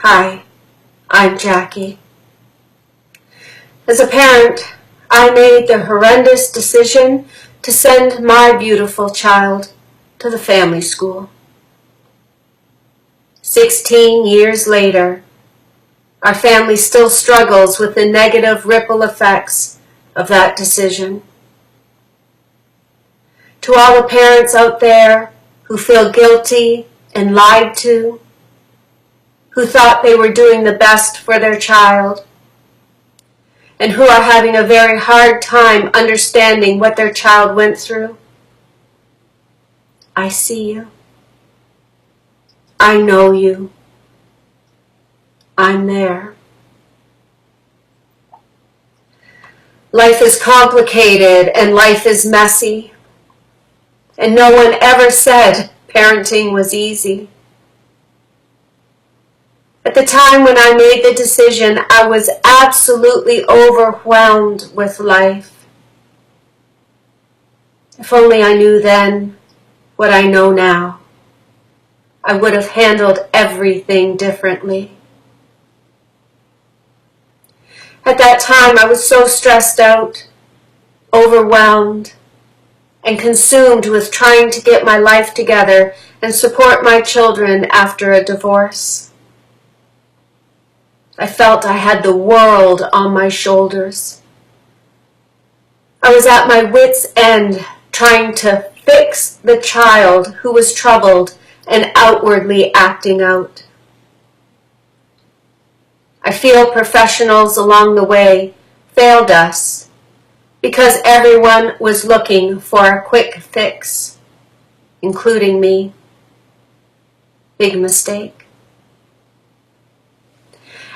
Hi, I'm Jackie. As a parent, I made the horrendous decision to send my beautiful child to the family school. 16 years later, our family still struggles with the negative ripple effects of that decision. To all the parents out there who feel guilty and lied to, who thought they were doing the best for their child, and who are having a very hard time understanding what their child went through, I see you. I know you. I'm there. Life is complicated and life is messy, and no one ever said parenting was easy. At the time when I made the decision, I was absolutely overwhelmed with life. If only I knew then what I know now, I would have handled everything differently. At that time, I was so stressed out, overwhelmed, and consumed with trying to get my life together and support my children after a divorce. I felt I had the world on my shoulders. I was at my wit's end trying to fix the child who was troubled and outwardly acting out. I feel professionals along the way failed us because everyone was looking for a quick fix, including me. Big mistake.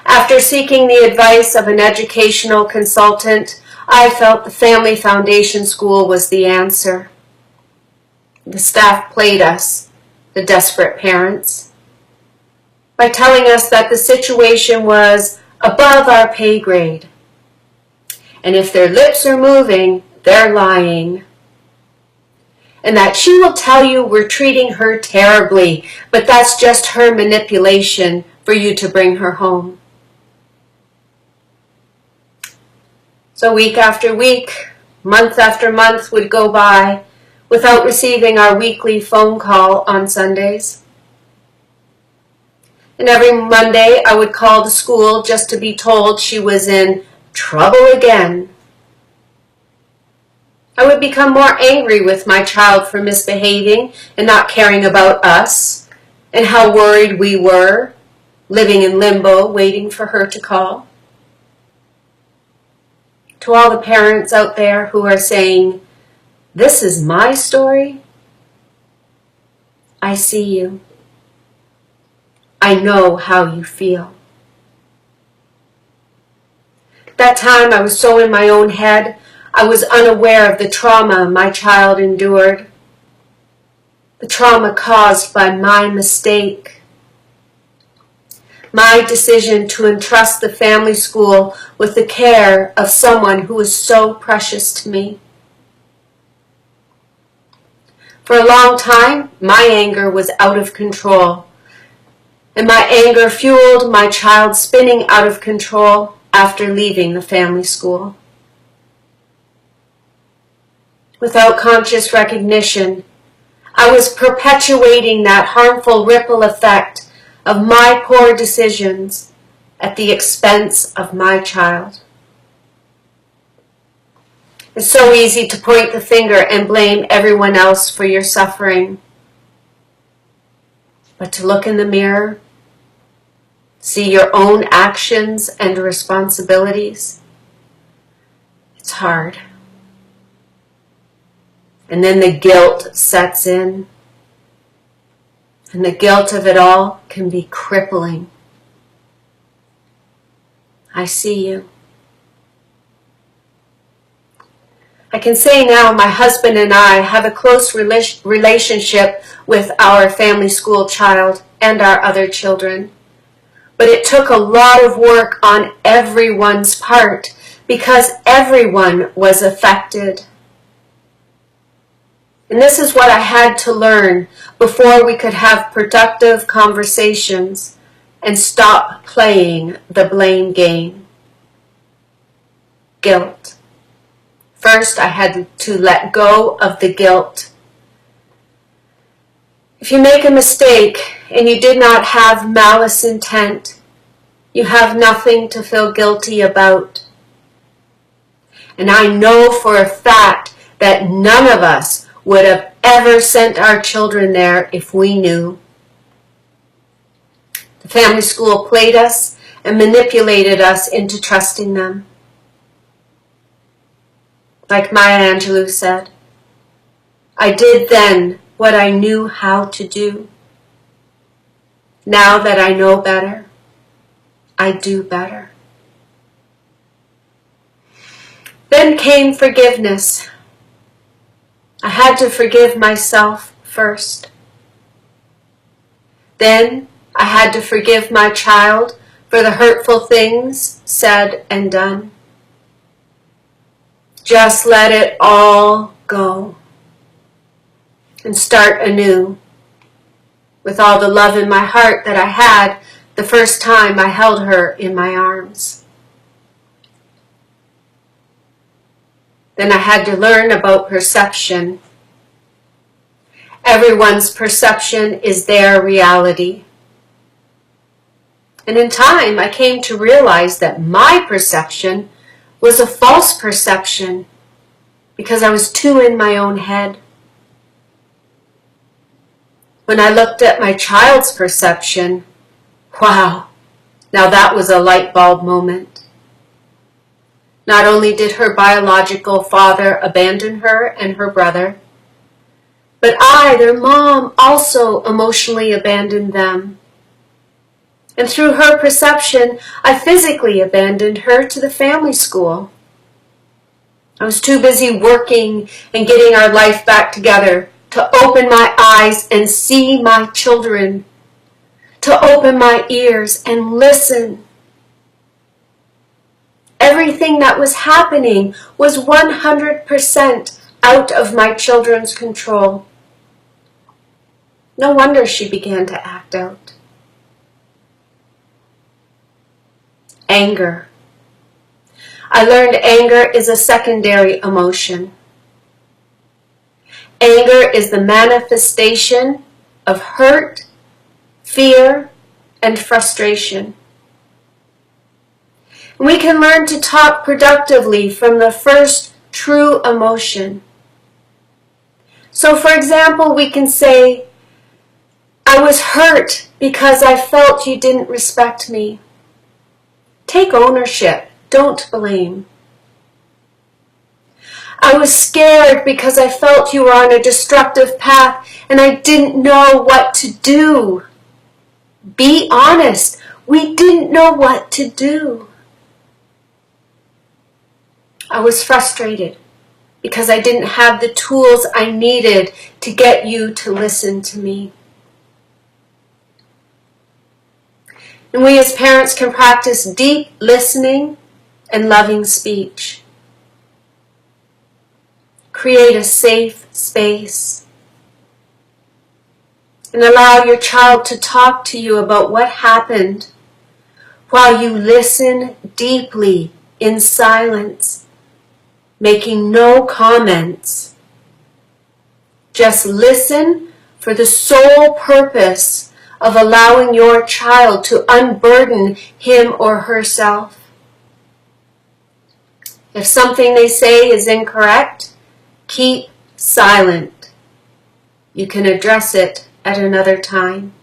After seeking the advice of an educational consultant, I felt the Family Foundation School was the answer. The staff played us, the desperate parents, by telling us that the situation was above our pay grade. And if their lips are moving, they're lying. And that she will tell you we're treating her terribly, but that's just her manipulation for you to bring her home. So week after week, month after month would go by without receiving our weekly phone call on Sundays. And every Monday I would call the school just to be told she was in trouble again. I would become more angry with my child for misbehaving and not caring about us and how worried we were, living in limbo, waiting for her to call. To all the parents out there who are saying, "This is my story," I see you. I know how you feel. At that time, I was so in my own head, I was unaware of the trauma my child endured, the trauma caused by my mistake. My decision to entrust the family school with the care of someone who was so precious to me. For a long time, my anger was out of control, and my anger fueled my child spinning out of control after leaving the family school. Without conscious recognition, I was perpetuating that harmful ripple effect of my poor decisions at the expense of my child. It's so easy to point the finger and blame everyone else for your suffering. But to look in the mirror, see your own actions and responsibilities, it's hard. And then the guilt sets in. And the guilt of it all can be crippling. I see you. I can say now my husband and I have a close relationship with our family school child and our other children. But it took a lot of work on everyone's part because everyone was affected. And this is what I had to learn before we could have productive conversations and stop playing the blame game. Guilt. First, I had to let go of the guilt. If you make a mistake and you did not have malice intent, you have nothing to feel guilty about. And I know for a fact that none of us would have ever sent our children there if we knew. The family school played us and manipulated us into trusting them. Like Maya Angelou said, I did then what I knew how to do. Now that I know better, I do better. Then came forgiveness. I had to forgive myself first. Then I had to forgive my child for the hurtful things said and done. Just let it all go and start anew with all the love in my heart that I had the first time I held her in my arms. Then I had to learn about perception. Everyone's perception is their reality. And in time, I came to realize that my perception was a false perception because I was too in my own head. When I looked at my child's perception, wow, now that was a light bulb moment. Not only did her biological father abandon her and her brother, but I, their mom, also emotionally abandoned them. And through her perception, I physically abandoned her to the family school. I was too busy working and getting our life back together to open my eyes and see my children, to open my ears and listen. Everything that was happening was 100% out of my children's control. No wonder she began to act out. Anger. I learned anger is a secondary emotion. Anger is the manifestation of hurt, fear, and frustration. We can learn to talk productively from the first true emotion. So, for example, we can say, I was hurt because I felt you didn't respect me. Take ownership. Don't blame. I was scared because I felt you were on a destructive path and I didn't know what to do. Be honest. We didn't know what to do. I was frustrated because I didn't have the tools I needed to get you to listen to me. And we as parents can practice deep listening and loving speech. Create a safe space and allow your child to talk to you about what happened while you listen deeply in silence, making no comments. Just listen for the sole purpose of allowing your child to unburden him or herself. If something they say is incorrect, keep silent. You can address it at another time.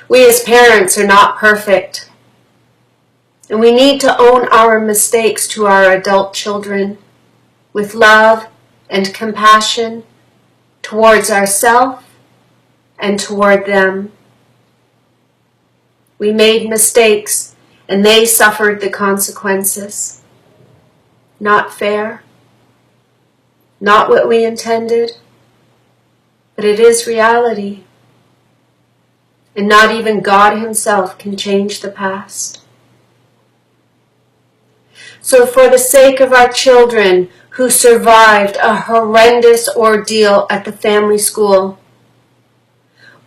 We as parents are not perfect, and we need to own our mistakes to our adult children with love and compassion towards ourselves and toward them. We made mistakes and they suffered the consequences. Not fair, not what we intended, but it is reality. And not even God Himself can change the past. So for the sake of our children who survived a horrendous ordeal at the family school,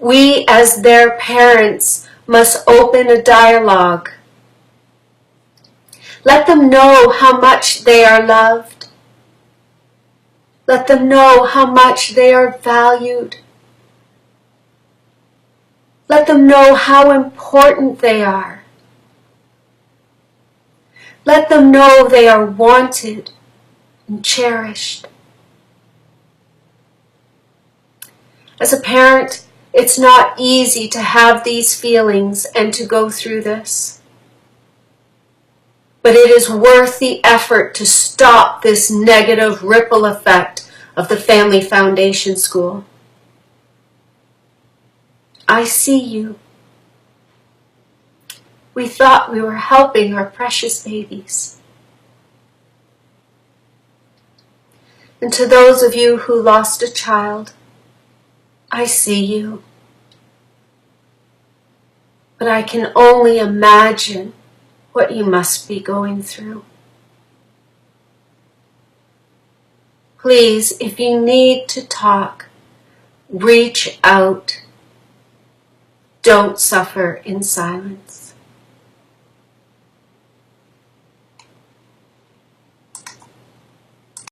We, as their parents, must open a dialogue. Let them know how much they are loved. Let them know how much they are valued. Let them know how important they are. Let them know they are wanted and cherished. As a parent, it's not easy to have these feelings and to go through this. But it is worth the effort to stop this negative ripple effect of the Family Foundation School. I see you. We thought we were helping our precious babies. And to those of you who lost a child, I see you. But I can only imagine what you must be going through. Please, if you need to talk, reach out. Don't suffer in silence.